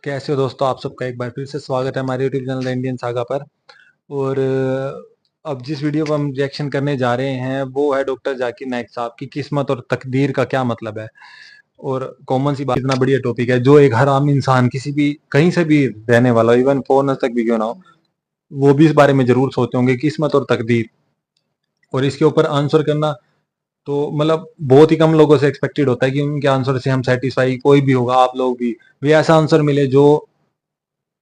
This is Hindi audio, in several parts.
कैसे हो दोस्तों? आप सबका एक बार फिर से स्वागत है हमारे YouTube channel the Indian saga पर। और अब जिस वीडियो पर हम रिएक्शन करने जा रहे हैं वो है डॉक्टर जाकिर नाइक साहब की किस्मत और तकदीर का क्या मतलब है। और कॉमन सी बात, इतना बढ़िया टॉपिक है जो एक हर आम इंसान किसी भी कहीं से भी रहने वाला, इवन फॉरेनर तक भी क्यों ना हो, वो भी इस बारे में जरूर सोचते होंगे, किस्मत और तकदीर। और इसके ऊपर आंसर करना तो मतलब बहुत ही कम लोगों से एक्सपेक्टेड होता है कि उनके आंसर से हम सेटिस्फाई, कोई भी होगा, आप लोग भी ऐसा आंसर मिले जो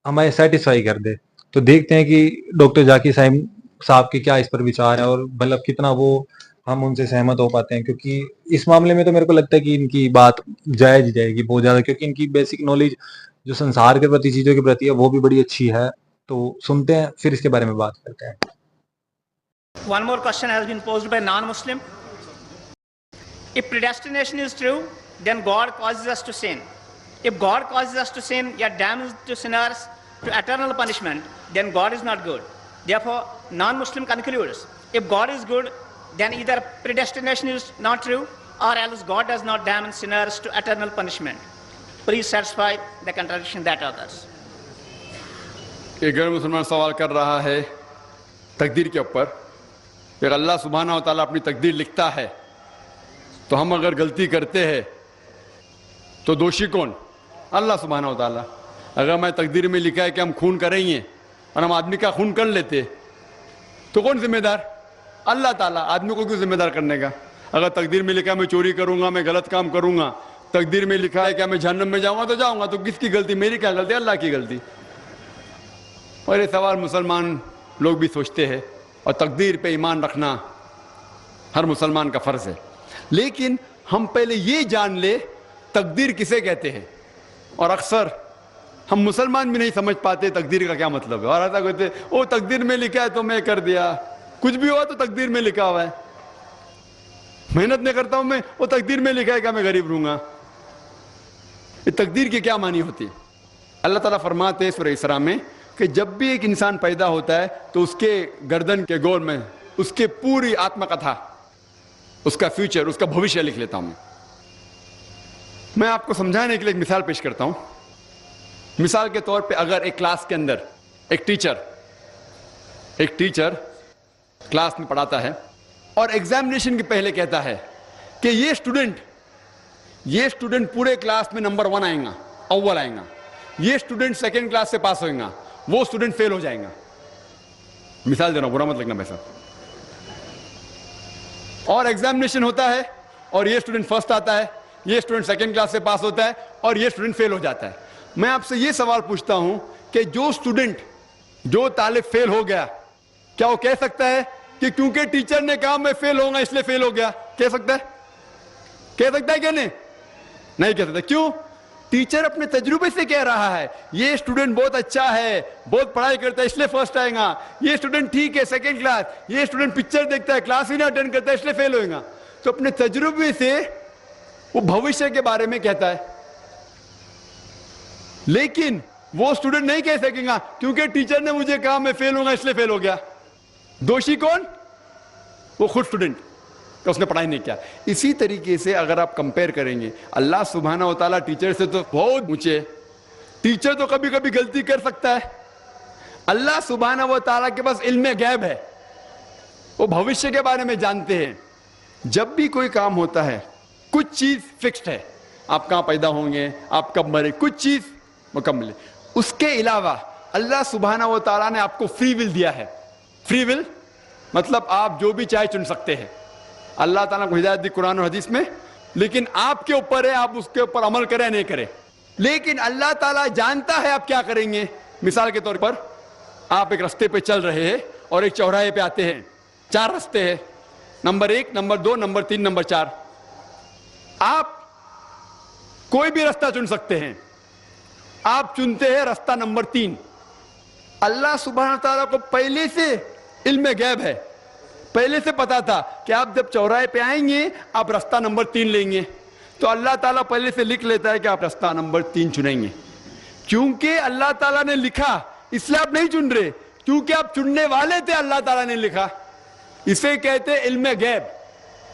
हमें सेटिस्फाई कर दे। तो देखते हैं कि डॉक्टर जाकिर साहब के क्या इस पर विचार है, और मतलब कितना वो हम उनसे सहमत हो पाते हैं, क्योंकि इस मामले में तो मेरे को लगता है कि इनकी बात जायज ही जाएगी बहुत ज्यादा, क्योंकि इनकी बेसिक नॉलेज जो संसार के प्रति, चीजों के प्रति है, वो भी बड़ी अच्छी है। तो सुनते हैं, फिर इसके बारे में बात करते हैं। One more question has been posed by non-Muslim. If predestination is true, then God causes us to sin. If God causes us to sin, yet damns to sinners to eternal punishment, then God is not good. Therefore, non-Muslim concludes, if God is good, then either predestination is not true, or else God does not damn sinners to eternal punishment. Please satisfy the contradiction that others. एक गैर मुसलमान सवाल कर रहा है तकदीर के ऊपर। अगर अल्लाह सुब्हाना व तआला अपनी तकदीर लिखता है तो हम अगर गलती करते हैं तो दोषी कौन? अल्लाह सुब्हाना व तआला। अगर मैं तकदीर में लिखा है कि हम खून करेंगे और हम आदमी का खून कर लेते तो कौन जिम्मेदार? अल्लाह ताला। आदमी को क्यों जिम्मेदार करने का? अगर तकदीर में लिखा है मैं चोरी करूंगा, मैं गलत काम करूंगा, तकदीर में लिखा है कि मैं जहन्नम में जाऊंगा तो जाऊंगा, तो किसकी गलती? मेरी क्या गलती? अल्लाह की गलती। और ये सवाल मुसलमान लोग भी सोचते हैं, और तकदीर पे ईमान रखना हर मुसलमान का फर्ज है। लेकिन हम पहले ये जान ले तकदीर किसे कहते हैं। और अक्सर हम मुसलमान भी नहीं समझ पाते तकदीर का क्या मतलब है। और ऐसा कहते ओ तकदीर में लिखा है तो मैं कर दिया, कुछ भी हुआ तो तकदीर में लिखा हुआ है, मेहनत नहीं करता हूं मैं, वो तकदीर में लिखा है क्या मैं गरीब रहूंगा। ये तकदीर की क्या मानी होती है? अल्लाह ताला फरमाते हैं सूरह इसरा में कि जब भी एक इंसान पैदा होता है तो उसके गर्दन के गोल में उसके पूरी आत्मकथा, उसका फ्यूचर, उसका भविष्य लिख लेता हूं मैं आपको समझाने के लिए एक मिसाल पेश करता हूं। मिसाल के तौर पे अगर एक क्लास के अंदर एक टीचर क्लास में पढ़ाता है और एग्जामिनेशन के पहले कहता है कि ये स्टूडेंट पूरे क्लास में नंबर 1 आएगा, अव्वल आएगा, ये स्टूडेंट सेकेंड क्लास से पास होगा, वो स्टूडेंट फेल हो जाएगा। मिसाल दे रहा हूं, बुरा मत लगना वैसा। और एग्जामिनेशन होता है और ये स्टूडेंट फर्स्ट आता है, ये स्टूडेंट सेकेंड क्लास से पास होता है और ये स्टूडेंट फेल हो जाता है। मैं आपसे ये सवाल पूछता हूं कि जो तालिब फेल हो गया, क्या वो कह सकता है कि क्योंकि टीचर ने कहा मैं फेल होऊंगा इसलिए फेल हो गया? कह सकता है क्या? नहीं कह सकता। क्यों? टीचर अपने तजुर्बे से कह रहा है ये स्टूडेंट बहुत अच्छा है, बहुत पढ़ाई करता है इसलिए फर्स्ट आएगा, ये स्टूडेंट ठीक है सेकंड क्लास, ये स्टूडेंट पिक्चर देखता है, क्लास ही ना अटेंड करता है इसलिए फेल होगा। तो अपने तजुर्बे से वो भविष्य के बारे में कहता है। लेकिन वो स्टूडेंट नहीं कह सकेगा क्योंकि टीचर ने मुझे कहा मैं फेल होगा इसलिए फेल हो गया। दोषी कौन? वो खुद स्टूडेंट, तो उसने पढ़ाई नहीं किया। इसी तरीके से अगर आप कंपेयर करेंगे, अल्लाह सुब्हाना व तआला टीचर से तो बहुत ऊंचे। टीचर तो कभी कभी गलती कर सकता है, अल्लाह सुब्हाना व तआला के पास इल्म गैब है, वो भविष्य के बारे में जानते हैं। जब भी कोई काम होता है कुछ चीज फिक्स्ड है, आप कहां पैदा होंगे, आप कब मरे, कुछ चीज मुकम्मल है। उसके अलावा अल्लाह सुब्हाना व तआला ने आपको फ्री विल दिया है। फ्री विल मतलब आप जो भी चाहे चुन सकते हैं। अल्लाह ताला को हिदायत दी कुरान और हदीस में, लेकिन आपके ऊपर है आप उसके ऊपर अमल करें नहीं करें। लेकिन अल्लाह ताला जानता है आप क्या करेंगे। मिसाल के तौर पर आप एक रास्ते पे चल रहे हैं और एक चौराहे पे आते हैं, 4 रास्ते हैं, नंबर 1, नंबर 2, नंबर 3, नंबर 4। आप कोई भी रास्ता चुन सकते हैं, आप चुनते हैं रास्ता नंबर 3। अल्लाह सुब्हाना ताला को पहले से इल्म गैब है, पहले से पता था कि आप जब चौराहे पे आएंगे आप रास्ता नंबर 3 लेंगे, तो अल्लाह ताला पहले से लिख लेता है कि आप रास्ता नंबर 3 चुनेंगे। क्योंकि अल्लाह ताला ने लिखा इसलिए आप नहीं चुन रहे, क्योंकि आप चुनने वाले थे, अल्लाह ताला ने लिखा। इसे कहते इल्म गैब।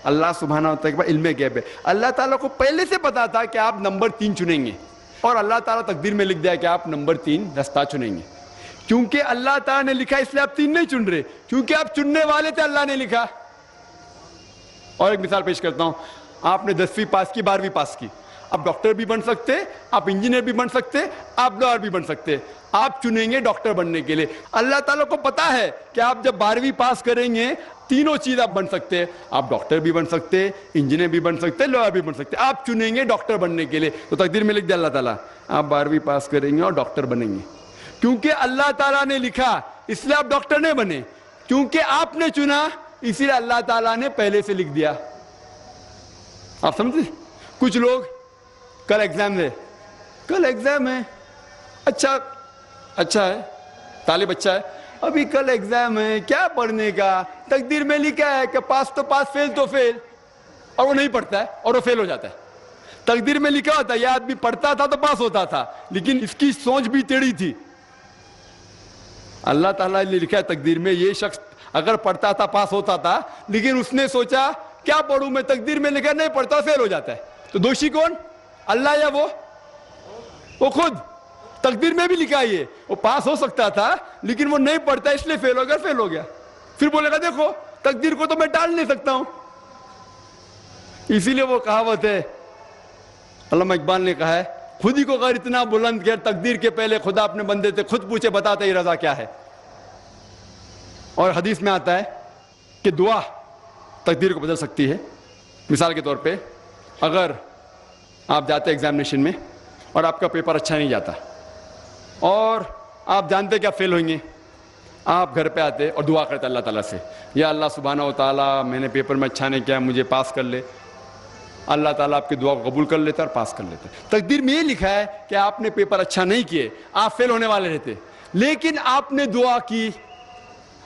अल्लाह सुब्हाना व तआला के पास इल्म गैब है। अल्लाह ताला को पहले से पता था कि आप नंबर 3 चुनेंगे। और अल्लाह ताला तकदीर में लिख दिया कि आप नंबर 3 रास्ता चुनेंगे। क्योंकि अल्लाह ताला ने लिखा इसलिए आप 3 नहीं चुन रहे, क्योंकि आप चुनने वाले थे, अल्लाह ने लिखा। और एक मिसाल पेश करता हूं, आपने 10वीं पास की, 12वीं पास की, आप डॉक्टर भी बन सकते, आप इंजीनियर भी बन सकते, आप लॉयर भी बन सकते। आप चुनेंगे डॉक्टर बनने के लिए। अल्लाह ताला को पता है कि आप जब 12वीं पास करेंगे, तीनों चीज आप बन सकते हैं, आप डॉक्टर भी बन सकते, इंजीनियर भी बन सकते, लॉयर भी बन सकते। आप चुनेंगे डॉक्टर बनने के लिए, तो तकदीर में लिख दिया अल्लाह ताला आप 12वीं पास करेंगे और डॉक्टर बनेंगे। क्योंकि अल्लाह ताला ने लिखा इसलिए आप डॉक्टर नहीं बने, क्योंकि आपने चुना इसीलिए अल्लाह ताला ने पहले से लिख दिया। आप समझे? कुछ लोग कल एग्जाम है, कल एग्जाम है, अच्छा है, तालिब अच्छा है, अभी कल एग्जाम है, क्या पढ़ने का, तकदीर में लिखा है कि पास तो पास, फेल तो फेल, और वो नहीं पढ़ता है और वो फेल हो जाता है। तकदीर में लिखा होता है, यह आदमी पढ़ता था तो पास होता था, लेकिन इसकी सोच भी टेढ़ी थी। अल्लाह ताला ने लिखा है तकदीर में, ये शख्स अगर पढ़ता था पास होता था, लेकिन उसने सोचा क्या पढ़ूं मैं, तकदीर में लिखा नहीं पढ़ता फेल हो जाता है। तो दोषी कौन, अल्लाह या वो खुद? तकदीर में भी लिखा है ये, वो पास हो सकता था लेकिन वो नहीं पढ़ता इसलिए फेल हो गया, फेल हो गया। फिर बोलेगा देखो तकदीर को तो मैं टाल नहीं सकता हूं। इसीलिए वो कहावत है, अल्लामा इकबाल ने कहा है, खुद ही को अगर इतना बुलंद किया, तकदीर के पहले खुदा अपने बंदे थे, खुद पूछे बताते ही रजा क्या है। और हदीस में आता है कि दुआ तकदीर को बदल सकती है। मिसाल के तौर पे अगर आप जाते एग्जामिनेशन में और आपका पेपर अच्छा नहीं जाता और आप जानते कि आप फेल होंगे, आप घर पे आते और दुआ करते अल्लाह ताला से, या अल्लाह सुब्हाना व तआला मैंने पेपर में अच्छा नहीं किया, मुझे पास कर ले। अल्लाह ताला आपकी दुआ को कबूल कर लेता है और पास कर लेता है। तकदीर में ये लिखा है कि आपने पेपर अच्छा नहीं किए, आप फेल होने वाले रहते, लेकिन आपने दुआ की।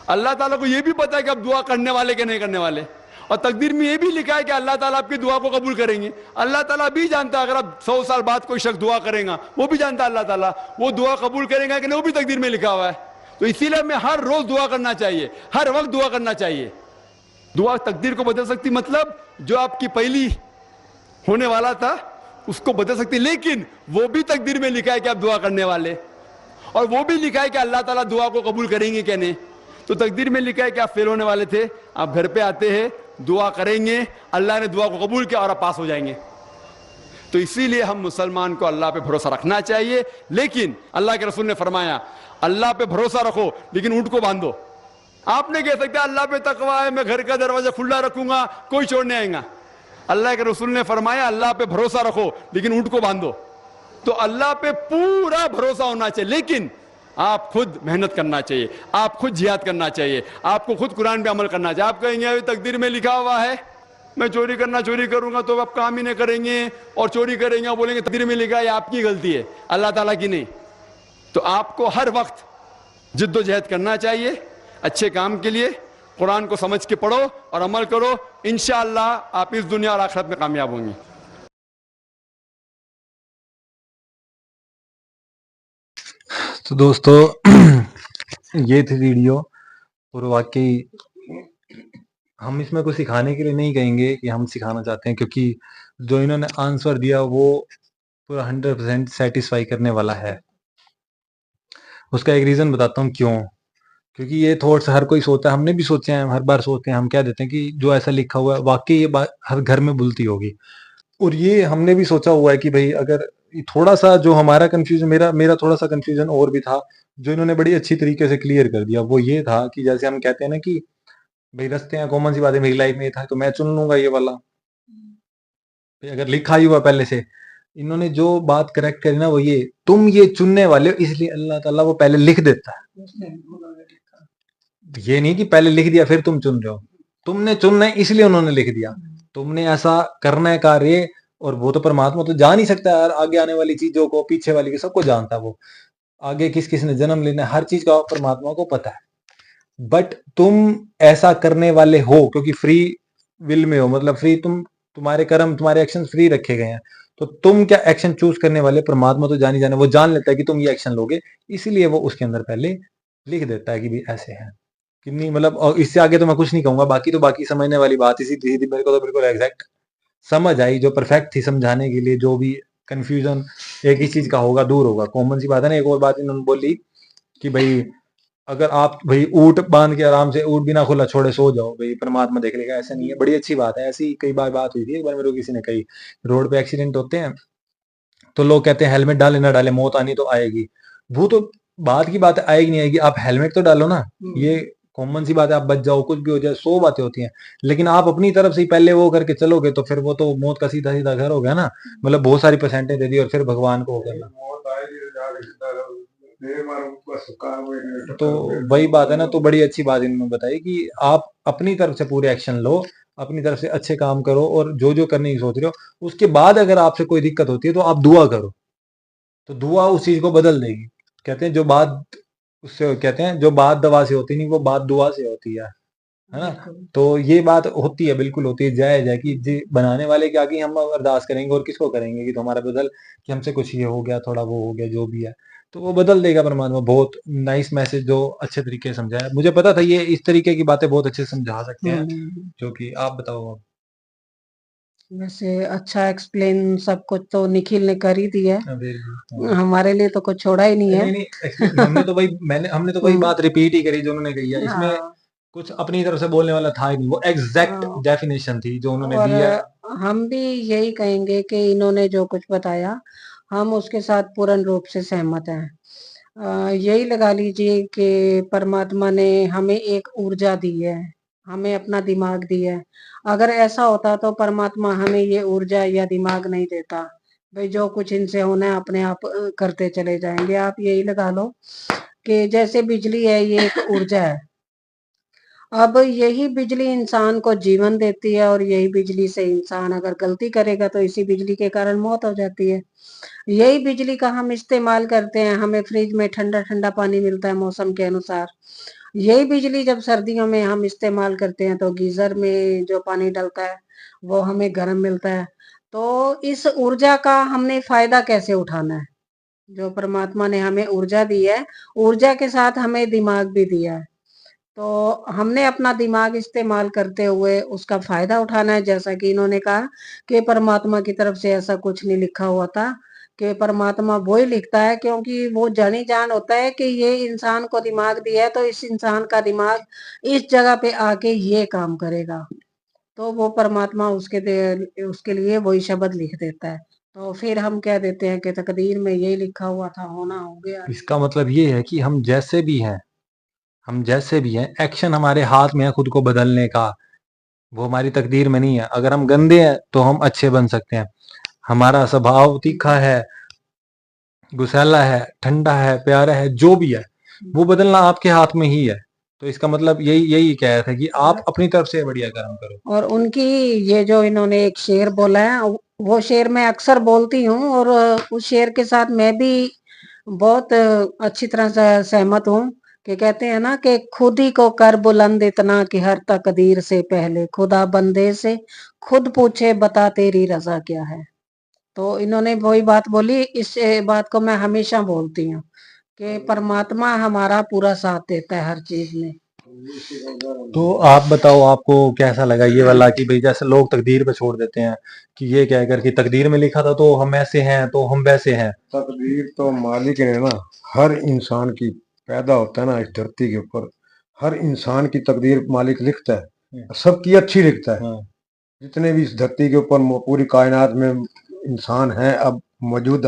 अल्लाह ताला को यह भी पता है कि आप दुआ करने वाले कि नहीं करने वाले, और तकदीर में यह भी लिखा है कि अल्लाह ताला आपकी दुआ को कबूल करेंगे। अल्लाह ताला भी जानता है अगर आप 100 साल बाद कोई शख्स दुआ करेगा, वो भी जानता है अल्लाह ताला वो दुआ कबूल करेगा कि नहीं, वो भी तकदीर में लिखा हुआ है। तो इसीलिए हमें हर रोज दुआ करना चाहिए, हर वक्त दुआ करना चाहिए। दुआ तकदीर को बदल सकती, मतलब जो आपकी पहली होने वाला था उसको बदल सकती, लेकिन वो भी तकदीर में लिखा है कि आप दुआ करने वाले, और वो भी लिखा है कि अल्लाह ताला दुआ को कबूल करेंगे कि नहीं। तो तकदीर में लिखा है कि आप फेल होने वाले थे, आप घर पे आते हैं, दुआ करेंगे, अल्लाह ने दुआ को कबूल किया और आप पास हो जाएंगे। तो इसीलिए हम मुसलमान को अल्लाह पे भरोसा रखना चाहिए, लेकिन अल्लाह के रसूल ने फरमाया अल्लाह पे भरोसा रखो लेकिन ऊंट को बांधो। आप नहीं कह सकते अल्लाह पे तकवा है, मैं घर का दरवाजा खुला रखूंगा, कोई चोर नहीं आएगा। अल्लाह के रसूल ने फरमाया अल्लाह पे भरोसा रखो लेकिन ऊंट को बांधो। तो अल्लाह पे पूरा भरोसा होना चाहिए, लेकिन आप खुद मेहनत करना चाहिए, आप खुद जिहाद करना चाहिए, आपको खुद कुरान पे अमल करना चाहिए। आप कहेंगे अभी तकदीर में लिखा हुआ है मैं चोरी करूंगा, तो आप काम ही नहीं करेंगे और चोरी करेंगे और बोलेंगे तकदीर में लिखा है, आपकी गलती है, अल्लाह ताला की नहीं। तो आपको हर वक्त जिद्दोजहद करना चाहिए अच्छे काम के लिए। कुरान को समझ के पढ़ो और अमल करो, इंशाअल्लाह आप इस दुनिया और आखिरत में कामयाब होंगे। तो दोस्तों ये थी वीडियो, और वाकई हम इसमें कुछ सिखाने के लिए नहीं कहेंगे कि हम सिखाना चाहते हैं, क्योंकि जो इन्होंने आंसर दिया वो पूरा 100% सेटिस्फाई करने वाला है। उसका एक रीजन बताता हूँ क्यों। क्योंकि ये थॉट्स हर कोई सोचता है, हमने भी सोचे हैं, हर बार सोचते हैं, हम कह देते हैं कि जो ऐसा लिखा हुआ है वाकई ये बात हर घर में बुलती होगी। और ये हमने भी सोचा हुआ है कि भाई अगर थोड़ा सा जो हमारा कंफ्यूजन, मेरा थोड़ा सा कंफ्यूजन और भी था, जो इन्होंने बड़ी अच्छी तरीके से क्लियर कर दिया। वो ये था कि जैसे हम कहते हैं ना कि भाई रस्ते हैं, कॉमन सी बात है, मेरी लाइफ में था तो मैं चुन लूंगा ये वाला, अगर लिखा ही हुआ पहले से। इन्होंने जो बात करेक्ट करी ना वो ये, तुम ये चुनने वाले हो, इसलिए अल्लाह ताला वो पहले लिख देता है। ये नहीं कि पहले लिख दिया फिर तुम चुन रहे हो, तुमने चुनना है इसलिए उन्होंने लिख दिया, तुमने ऐसा करना है कार्य। और वो तो परमात्मा तो जान ही सकता है यार, आगे आने वाली चीजों को, पीछे वाली को, सबको जानता है वो, आगे किस किस ने जन्म लेना है, हर चीज का परमात्मा को पता है। बट तुम ऐसा करने वाले हो क्योंकि फ्री विल में हो, मतलब फ्री, तुम्हारे कर्म, तुम्हारे एक्शन फ्री रखे गए हैं। तो तुम क्या एक्शन चूज करने वाले, परमात्मा तो जान ही जाने, वो जान लेता है कि तुम ये एक्शन लोगे, इसीलिए वो उसके अंदर पहले लिख देता है कि भी ऐसे है कि नहीं। मतलब और इससे आगे तो मैं कुछ नहीं कहूंगा, बाकी समझने वाली बात इसी थी। मेरे को तो बिल्कुल एग्जैक्ट समझ आई, जो परफेक्ट थी समझाने के लिए, जो भी कंफ्यूजन एक ही चीज का होगा, दूर होगा। कॉमन सी बात है ना। एक और बात इन्होंने बोली कि भाई अगर आप भाई ऊँट बांध के आराम से ऊँट बिना खुला छोड़े सो जाओ, भाई परमात्मा देख लेगा, ऐसा नहीं है। बड़ी अच्छी बात है। ऐसी कई बार बात हुई थी, एक बार मेरे को किसी ने कही, रोड पे एक्सीडेंट होते हैं तो लोग कहते हैं हेलमेट डाले ना डाले, मौत आनी तो आएगी। वो तो बात की बात है, आएगी नहीं आएगी, आप हेलमेट तो डालो ना। ये कॉमन सी बात है, आप बच जाओ, कुछ भी हो जाए, 100 बातें होती हैं। लेकिन आप अपनी तरफ से ही पहले वो करके चलोगे तो फिर वो तो मौत का सीधा सीधा घर हो गया ना। मतलब बहुत सारी परसेंटेज दे दी और फिर भगवान को हो गया। तो वही बात है ना। तो बड़ी अच्छी बात इन्होंने बताई कि आप अपनी तरफ से पूरे एक्शन लो, अपनी तरफ से अच्छे काम करो, और जो जो करने की सोच रहे हो उसके बाद अगर आपसे कोई दिक्कत होती है तो आप दुआ करो, तो दुआ उस चीज को बदल देगी। कहते हैं जो बात उससे, कहते हैं जो बात दवा से होती नहीं, वो बात दुआ से होती है ना। तो ये बात होती है, बिल्कुल होती है, जायज है कि बनाने वाले के आगे हम अरदास करेंगे और किसको करेंगे कि तुम्हारा बदल, कि हमसे कुछ ये हो गया, थोड़ा वो हो गया, जो भी है तो वो बदल देगा परमात्मा। बहुत नाइस मैसेज जो अच्छे तरीके से समझाया। मुझे पता था ये इस तरीके की बातें बहुत अच्छे से समझा सकते हैं, जो कि आप बताओ अब। वैसे अच्छा एक्सप्लेन सब कुछ तो निखिल ने कर ही दिया है, हाँ। हमारे लिए तो कुछ छोड़ा ही नहीं है। नहीं नहीं, हमने तो वही बात रिपीट ही करी जो उन्होंने कही है। इसमें हाँ, कुछ अपनी तरफ से बोलने वाला था ही नहीं, वो एग्जैक्ट हाँ। डेफिनेशन थी जो उन्होंने और दी है। हम भी यही कहेंगे कि इन्होंने जो कुछ बताया हम उसके साथ पूर्ण रूप से सहमत हैं। यही लगा लीजिए कि परमात्मा ने हमें एक ऊर्जा दी है, हमें अपना दिमाग दिया है। अगर ऐसा होता तो परमात्मा हमें ये ऊर्जा या दिमाग नहीं देता। भाई जो कुछ इनसे होना है अपने आप करते चले जाएंगे। आप यही लगा लो कि जैसे बिजली है, ये एक ऊर्जा है। अब यही बिजली इंसान को जीवन देती है और यही बिजली से इंसान अगर गलती करेगा तो इसी बिजली के कारण मौत हो जाती है। यही बिजली का हम इस्तेमाल करते हैं, हमें फ्रिज में ठंडा ठंडा पानी मिलता है मौसम के अनुसार। यही बिजली जब सर्दियों में हम इस्तेमाल करते हैं तो गीजर में जो पानी डलता है वो हमें गर्म मिलता है। तो इस ऊर्जा का हमने फायदा कैसे उठाना है? जो परमात्मा ने हमें ऊर्जा दी है, ऊर्जा के साथ हमें दिमाग भी दिया है। तो हमने अपना दिमाग इस्तेमाल करते हुए उसका फायदा उठाना है। जैसा कि इन्होंने कहा कि परमात्मा की तरफ से ऐसा कुछ नहीं लिखा हुआ था, कि परमात्मा वो ही लिखता है क्योंकि वो जानी जान होता है कि ये इंसान को दिमाग दिया है तो इस इंसान का दिमाग इस जगह पे आके ये काम करेगा। तो वो परमात्मा उसके लिए वही शब्द लिख देता है। तो फिर हम कह देते हैं कि तकदीर में यही लिखा हुआ था, होना हो गया। इसका मतलब ये है कि हम जैसे भी हैं, एक्शन हमारे हाथ में है खुद को बदलने का, वो हमारी तकदीर में नहीं है। अगर हम गंदे हैं तो हम अच्छे बन सकते हैं। हमारा स्वभाव तीखा है, गुस्सैला है, ठंडा है, प्यारा है, जो भी है वो बदलना आपके हाथ में ही है। तो इसका मतलब यही यही कह रहा था कि आप अपनी तरफ से बढ़िया काम करो। और उनकी ये जो इन्होंने एक शेर बोला है वो शेर मैं अक्सर बोलती हूँ और उस शेर के साथ मैं भी बहुत अच्छी तरह से सहमत हूँ कि कहते हैं ना कि खुद ही को कर बुलंद इतना कि हर तकदीर से पहले खुदा बंदे से खुद पूछे बता तेरी रजा क्या है। तो इन्होंने वही बात बोली। इस बात को मैं हमेशा बोलती हूँ कि परमात्मा हमारा पूरा साथ देता है हर चीज में। तो आप बताओ आपको कैसा लगा ये वाला कि भाई जैसे लोग तकदीर पे छोड़ देते हैं कि ये कहकर कि तकदीर में लिखा था तो हम ऐसे हैं तो हम वैसे हैं। तकदीर तो मालिक ने ना हर इंसान की पैदा होता है ना इस धरती के ऊपर, हर इंसान की तकदीर मालिक लिखता है, सबकी अच्छी लिखता है। जितने भी इस धरती के ऊपर पूरी कायनात में इंसान हैं अब मौजूद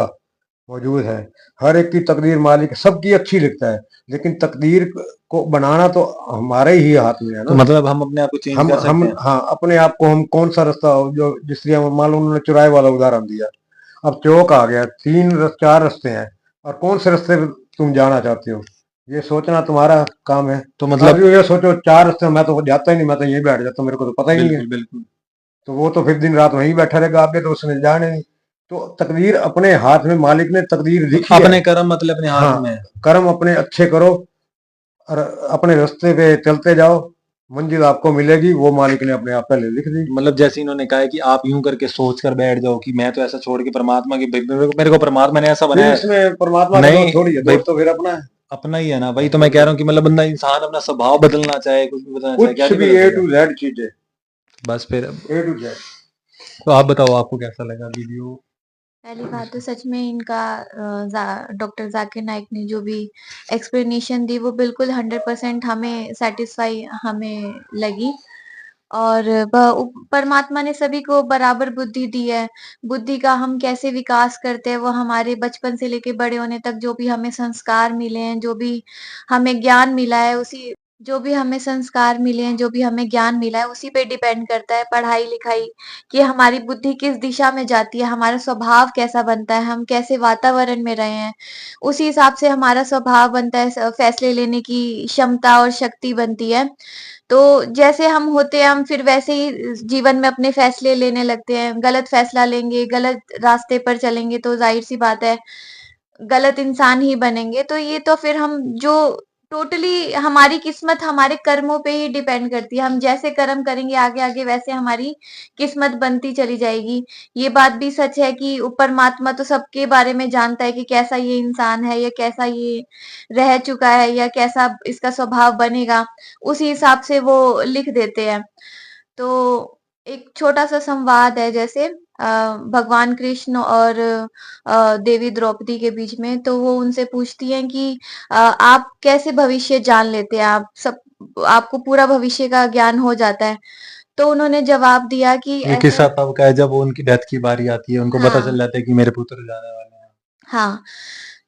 है, हर एक की तकदीर मालिक सबकी अच्छी लिखता है। लेकिन तकदीर को बनाना तो हमारे ही हाथ में है ना। तो मतलब हम अपने आप को चेंज कर सकते हैं। हाँ, अपने आप को हम कौन सा रास्ता जो जिस तरह मान लो उन्होंने चौराहे वाला उदाहरण दिया, अब चौक आ गया, 4 रास्ते हैं और कौन से रास्ते पे तुम जाना चाहते हो ये सोचना तुम्हारा काम है। तो मतलब ये सोचो 4 रास्ते मैं तो जाता ही नहीं, मैं तो यही बैठ जाता हूँ, मेरे को तो पता ही नहीं है। बिल्कुल तो वो तो फिर दिन रात वहीं बैठा रहेगा, आगे तो उसने जाने नहीं। तो तकदीर अपने हाथ में, मालिक ने तकदीर लिखी है। अपने कर्म मतलब अपने हाथ में है। कर्म अपने अच्छे करो और अपने रास्ते पे चलते जाओ, मंजिल आपको मिलेगी, वो मालिक ने अपने आप पहले लिख दी। मतलब जैसे इन्होंने कहा है कि आप यूं करके सोच कर बैठ जाओ कि मैं तो ऐसा छोड़ के परमात्मा की, मेरे को परमात्मा ने ऐसा बनाया है। इसमें परमात्मा नहीं, थोड़ी है, दोस्त तो फिर अपना है, अपना ही है ना। वही तो मैं कह रहा हूँ कि मतलब बंदा इंसान अपना स्वभाव बदलना चाहे, कुछ भी बदलना चाहे, क्या कुछ भी A to Z चीज है, बस फिर A to Z। तो आप बताओ आपको कैसा लगा वीडियो। पहली बात तो सच में इनका डॉक्टर जाकिर नाइक ने जो भी एक्सप्लेनेशन दी वो बिल्कुल 100% हमें सैटिस्फाई हमें लगी। और परमात्मा ने सभी को बराबर बुद्धि दी है। बुद्धि का हम कैसे विकास करते हैं वो हमारे बचपन से लेके बड़े होने तक जो भी हमें संस्कार मिले हैं, जो भी हमें ज्ञान मिला है उसी जो भी हमें संस्कार मिले हैं, जो भी हमें ज्ञान मिला है उसी पे डिपेंड करता है पढ़ाई-लिखाई कि हमारी बुद्धि किस दिशा में जाती है, हमारा स्वभाव कैसा बनता है, हम कैसे वातावरण में रहे हैं। उसी हिसाब से हमारा स्वभाव बनता है, फैसले लेने की क्षमता और शक्ति बनती है। तो जैसे हम होते हैं, हम फिर वैसे ही जीवन में अपने फैसले लेने लगते हैं। गलत फैसला लेंगे, गलत रास्ते पर चलेंगे तो ज़ाहिर-सी बात है, गलत इंसान ही बनेंगे। तो ये तो फिर हम जो टोटली हमारी किस्मत हमारे कर्मों पे ही डिपेंड करती है। हम जैसे कर्म करेंगे आगे-आगे वैसे हमारी किस्मत बनती चली जाएगी। ये बात भी सच है कि परमात्मा तो सबके बारे में जानता है कि कैसा ये इंसान है या कैसा ये रह चुका है या कैसा इसका स्वभाव बनेगा। उसी हिसाब से वो लिख देते हैं। तो एक छोटा-सा संवाद है जैसे भगवान कृष्ण और देवी द्रौपदी के बीच में, तो वो उनसे पूछती हैं कि आप कैसे भविष्य जान लेते हैं? आपको पूरा भविष्य का ज्ञान हो जाता है। तो उन्होंने जवाब दिया कि ये ऐसे किस्सा तब का है जब उनकी डेथ की बारी आती है, उनको पता हाँ। चल जाता है कि मेरे पुत्र जाने वाले हैं। हाँ,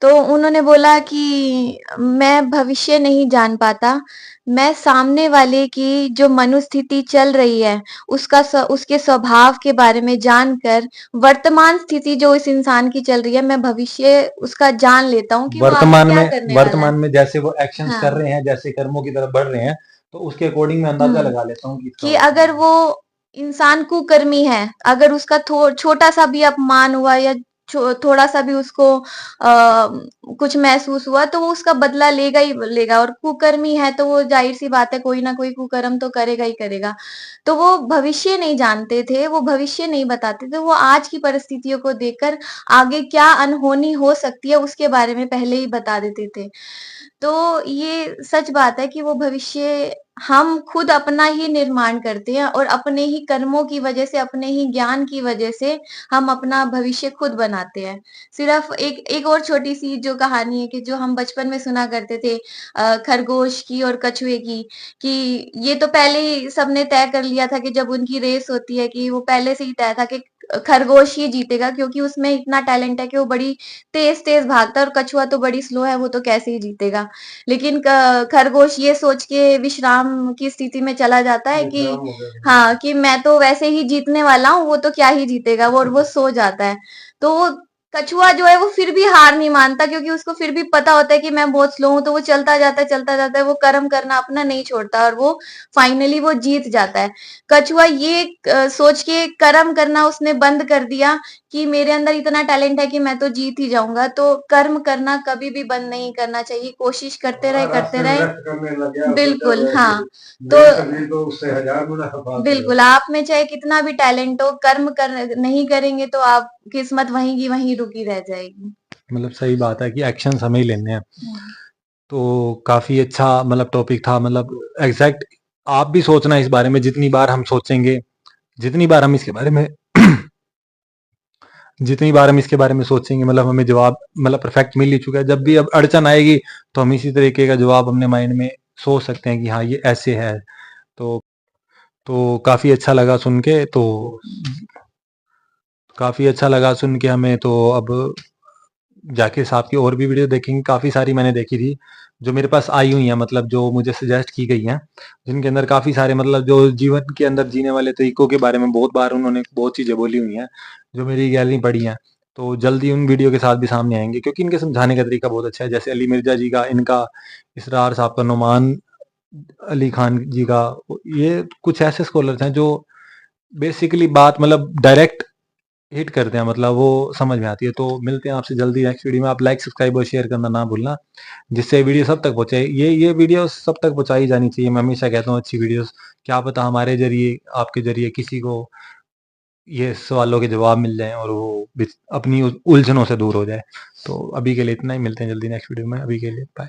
तो उन्होंने बोला कि मैं भविष्य नहीं जान पाता, मैं सामने वाले की जो मनोस्थिति चल रही है, उसके स्वभाव के बारे में जानकर वर्तमान स्थिति जो इस इंसान की चल रही है, मैं भविष्य उसका जान लेता हूँ कि वो आगे क्या करने वाला है। वर्तमान में जैसे वो एक्शंस कर हाँ, रहे हैं, जैसे कर्मों की तरफ बढ़ रहे हैं, तो उसके अकॉर्डिंग मैं अंदाजा हुँ, लगा लेता हूँ कि इसका कि अगर वो इंसान कुकर्मी है, अगर उसका छोटा-सा भी अपमान हुआ या थोड़ा-सा भी उसको कुछ महसूस हुआ तो वो उसका बदला लेगा ही लेगा और कुकर्मी है तो वो ज़ाहिर-सी बात है कोई ना कोई कुकर्म तो करेगा ही करेगा। तो वो भविष्य नहीं जानते थे, वो भविष्य नहीं बताते थे, वो आज की परिस्थितियों को देखकर आगे क्या अनहोनी हो सकती है उसके बारे में पहले ही बता देते थे। तो ये सच बात है कि वो भविष्य हम खुद अपना ही निर्माण करते हैं और अपने ही कर्मों की वजह से, अपने ही ज्ञान की वजह से हम अपना भविष्य खुद बनाते हैं। सिर्फ़ एक एक और छोटी-सी जो कहानी है कि जो हम बचपन में सुना करते थे खरगोश की और कछुए की, कि ये तो पहले ही सबने तय कर लिया था कि जब उनकी रेस होती है कि वो पहले से ही तय था कि खरगोश ही जीतेगा क्योंकि उसमें इतना टैलेंट है कि वो बड़ी तेज़-तेज़ भागता है और कछुआ तो बड़ी स्लो है, वो तो कैसे ही जीतेगा। लेकिन खरगोश ये सोच के विश्राम की स्थिति में चला जाता है कि हाँ, कि मैं तो वैसे ही जीतने वाला हूँ, वो तो क्या ही जीतेगा वो और वो सो जाता है। तो वो कछुआ जो है वो फिर भी हार नहीं मानता क्योंकि उसको फिर भी पता होता है कि मैं बहुत स्लो हूँ, तो वो चलता जाता है, वो कर्म करना अपना नहीं छोड़ता और वो फाइनली वो जीत जाता है। कछुआ ये सोच के कर्म करना उसने बंद कर दिया कि मेरे अंदर इतना टैलेंट है कि मैं तो जीत ही जाऊँगा, तो कर्म करना कभी भी बंद नहीं करना चाहिए, कोशिश करते रहे। बिल्कुल, हाँ। तो उससे हजार गुना बिल्कुल, आप में चाहे कितना भी टैलेंट हो, कर्म कर नहीं करेंगे तो आप किस्मत वहीं की वहीं रुकी रह जाएगी। मतलब सही बात है कि एक्शंस हमें ही लेने हैं। हुँ। तो काफ़ी अच्छा मतलब टॉपिक था, मतलब एग्ज़ैक्ट आप भी सोचना इस बारे में, जितनी बार हम सोचेंगे, जितनी बार हम इसके बारे में जितनी बार हम इसके बारे में सोचेंगे, मतलब हमें जवाब मतलब परफेक्ट मिल ही चुका है। जब भी अब अड़चन आएगी तो हम इसी तरीके का जवाब अपने माइंड में सोच सकते हैं कि हाँ, ये ऐसे है। तो काफ़ी अच्छा लगा सुन के, तो काफ़ी अच्छा लगा सुन के हमें। तो अब जाकिर साहब की और भी वीडियो देखेंगे, काफ़ी सारी मैंने देखी थी, जो मेरे पास आई हुई हैं, मतलब जो मुझे सजेस्ट की गई हैं, जिनके अंदर काफ़ी सारे मतलब जो जीवन के अंदर जीने वाले तरीकों के बारे में बहुत बार उन्होंने बहुत चीज़ें बोली हुई हैं, जो मेरी गैलरी पड़ी हैं। तो जल्दी उन वीडियो के साथ भी सामने आएँगे क्योंकि इनके समझाने का तरीका बहुत अच्छा है। जैसे अली मिर्ज़ा जी का, इनका, इसरार साहब का, नुमान अली खान जी का, ये कुछ ऐसे स्कॉलर्स हैं जो बेसिकली बात मतलब डायरेक्ट हिट करते हैं, मतलब वो समझ में आती है। तो मिलते हैं आपसे जल्दी नेक्स्ट वीडियो में। आप लाइक, सब्सक्राइब और शेयर करना ना भूलना, जिससे वीडियो सब तक पहुंचे। ये वीडियो सब तक पहुंचाई जानी चाहिए। मैं हमेशा कहता हूँ अच्छी वीडियोस, क्या पता हमारे जरिए, आपके जरिए किसी को ये सवालों के जवाब मिल जाएं और वो अपनी उलझनों से दूर हो जाए। तो अभी के लिए इतना ही, मिलते हैं जल्दी नेक्स्ट वीडियो में। अभी के लिए बाय।